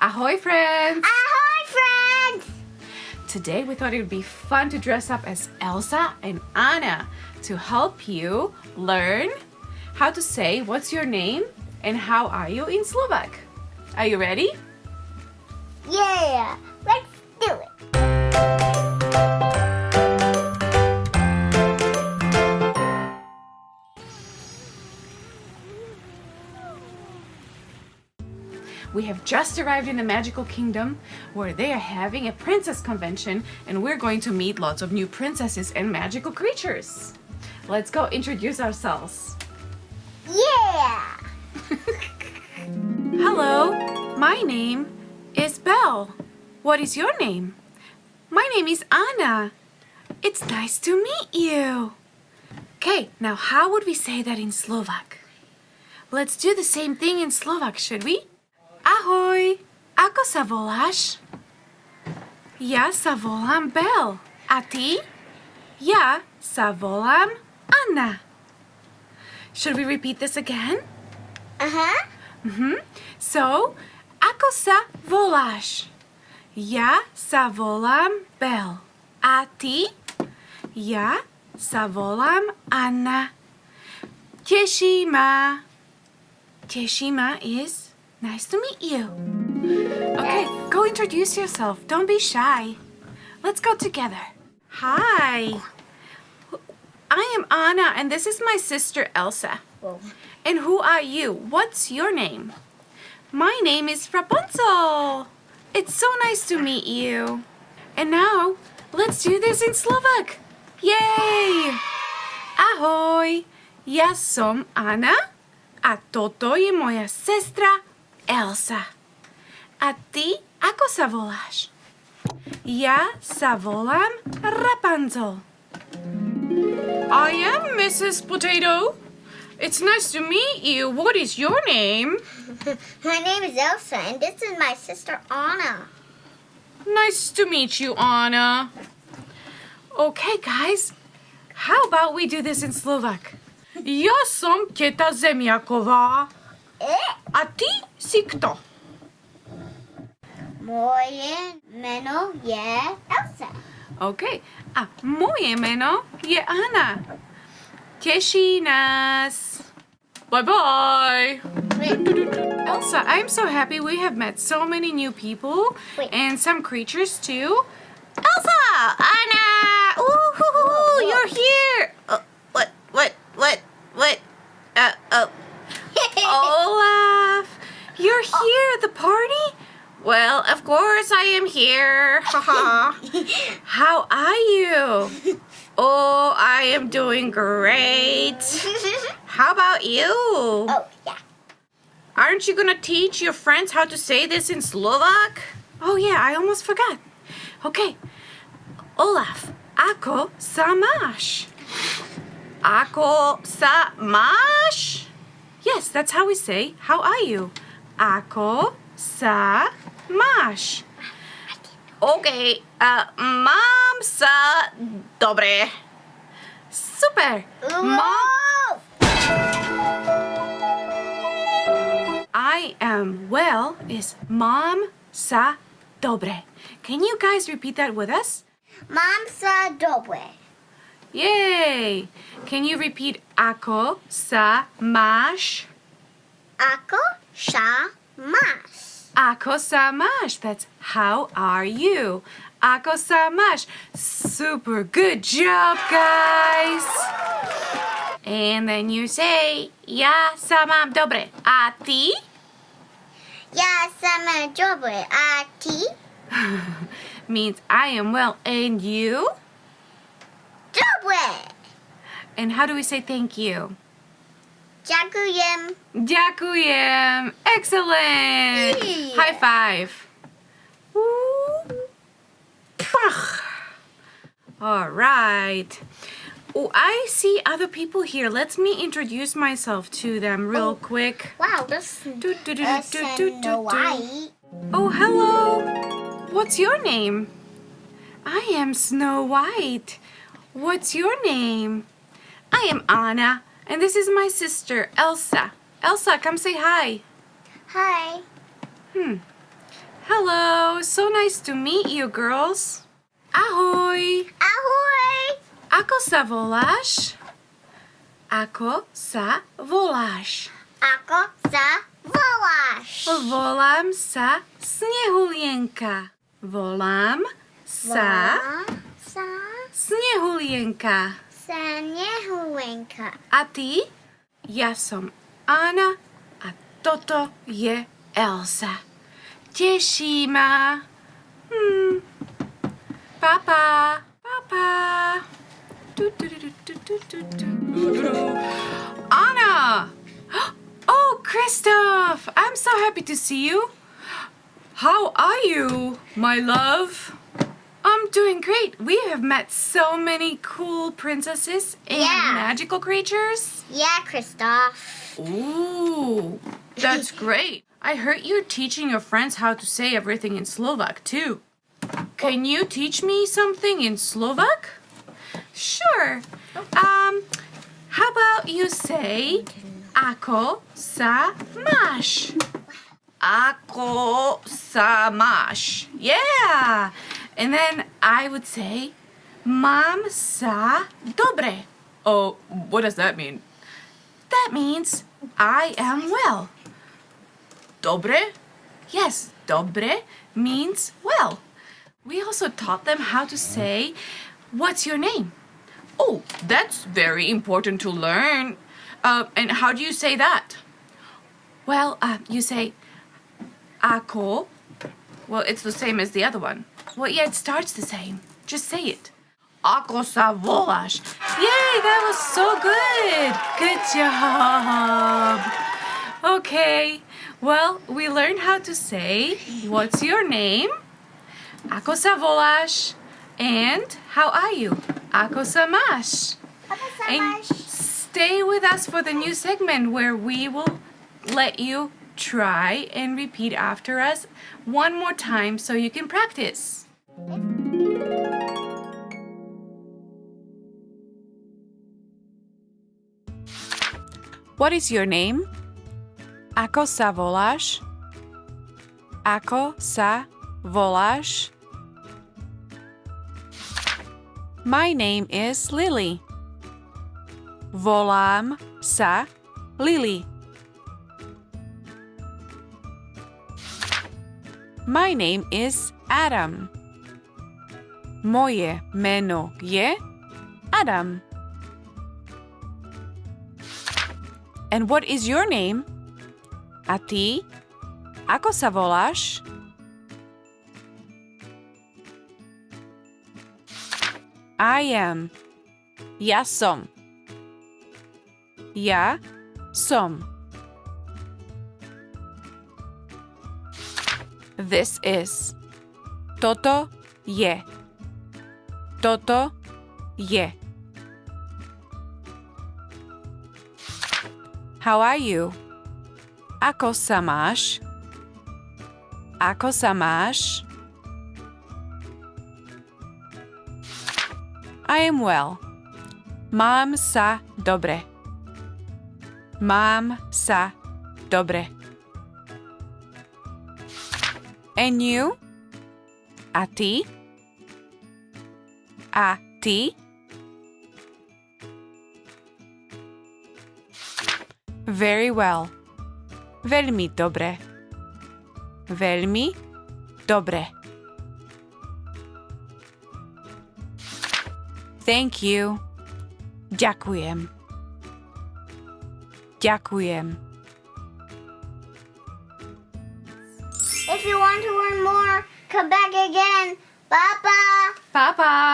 Ahoy, friends! Ahoy, friends! Today we thought it would be fun to dress up as Elsa and Anna to help you learn how to say what's your name and how are you in Slovak. Are you ready? Yeah, let's do it. We have just arrived in the magical kingdom where they are having a princess convention and we're going to meet lots of new princesses and magical creatures. Let's go introduce ourselves. Yeah! Hello, my name is Belle. What is your name? My name is Anna. It's nice to meet you. Okay, now how would we say that in Slovak? Let's do the same thing in Slovak, should we? Ahoj, ako sa voláš? Ja sa volám Belle. A ty? Ja sa volám Anna. Should we repeat this again? Uh-huh. So, ako sa voláš? Ja sa volám Belle. A ty? Ja sa volám Anna. Teší ma. Teší ma is nice to meet you. Okay, go introduce yourself. Don't be shy. Let's go together. Hi. I am Anna and this is my sister Elsa. Whoa. And who are you? What's your name? My name is Rapunzel. It's so nice to meet you. And now, let's do this in Slovak. Yay! Ahoj, ja som Anna a toto je moja sestra Elsa. A ty, ako sa voláš? Ja sa volám Rapunzel. I am Mrs. Potato. It's nice to meet you. What is your name? My name is Elsa, and this is my sister Anna. Nice to meet you, Anna. Okay, guys. How about we do this in Slovak? Ja som teta Zemiaková. A ty si kto? Moje meno je Elsa. Okay. A moje meno je Anna. Teší nás. Bye-bye. Elsa, I'm so happy we have met so many new people and some creatures too. Elsa! Anna! Ooh, you're here! What? Olaf! You're here at the party? Well, of course I am here. Haha. How are you? Oh, I am doing great. How about you? Oh, yeah. Aren't you gonna teach your friends how to say this in Slovak? Oh yeah, I almost forgot. Okay. Olaf, ako sa máš? Ako sa máš? Yes, that's how we say, how are you? Ako sa máš? Okay, mám sa dobre. Super. Mom, I am well is mom sa dobre. Can you guys repeat that with us? Mám sa dobre. Yay! Can you repeat ako sa máš? Ako sa máš? Ako sa máš? That's how are you? Ako sa máš? Super good job, guys! And then you say, ja sa mám dobre. A ty? Ja sa mám dobre. A ty? Means I am well. And you? Dobre. And how do we say thank you? Ďakujem. Ďakujem. Excellent. Yeah. High five. Woo. Pach. All right. Oh, I see other people here. Let me introduce myself to them real quick. Wow, this Snow White. Oh, hello. What's your name? I am Snow White. What's your name? I am Anna, and this is my sister, Elsa. Elsa, come say hi. Hi. Hello, so nice to meet you, girls. Ahoj. Ahoj! Ako sa voláš? Ako sa voláš? Ako sa voláš? Volám sa Snehulienka. Volám sa Snehulienka. Snehulienka. A ty? Ja som Anna a toto je Elsa. Teší ma. Papa. Papa. Anna! Oh, Christoph! I'm so happy to see you. How are you, my love? I'm doing great. We have met so many cool princesses and magical creatures. Yeah, Christoph. Ooh, that's great. I heard you're teaching your friends how to say everything in Slovak, too. Can you teach me something in Slovak? Sure. How about you say, ako sa máš? Ako sa máš. Yeah. And then I would say, mám sa dobre. Oh, what does that mean? That means I am well. Dobre? Yes, dobre means well. We also taught them how to say, what's your name? Oh, that's very important to learn. And how do you say that? Well, you say, ako. Well, it's the same as the other one. Well, yeah, it starts the same. Just say it. Ako sa voláš. Yay, that was so good. Good job. Okay, well, we learned how to say, what's your name? Ako sa voláš? And how are you? Ako sa máš? And stay with us for the new segment where we will let you try and repeat after us one more time so you can practice. What is your name? Ako sa voláš? Ako sa voláš? My name is Lily. Volám sa Lily. My name is Adam. Moje meno je Adam. And what is your name? A ty? Ako sa voláš? I am. Ja som. Ja som. This is. Toto je. Toto je. How are you? Ako sa máš? Ako sa máš? I am well. Mám sa dobre. Mám sa dobre. And you? A ty? A ty? Very well. Veľmi dobre. Veľmi dobre. Thank you. Ďakujem. Ďakujem. If you want to learn more, come back again. Papa. Papa.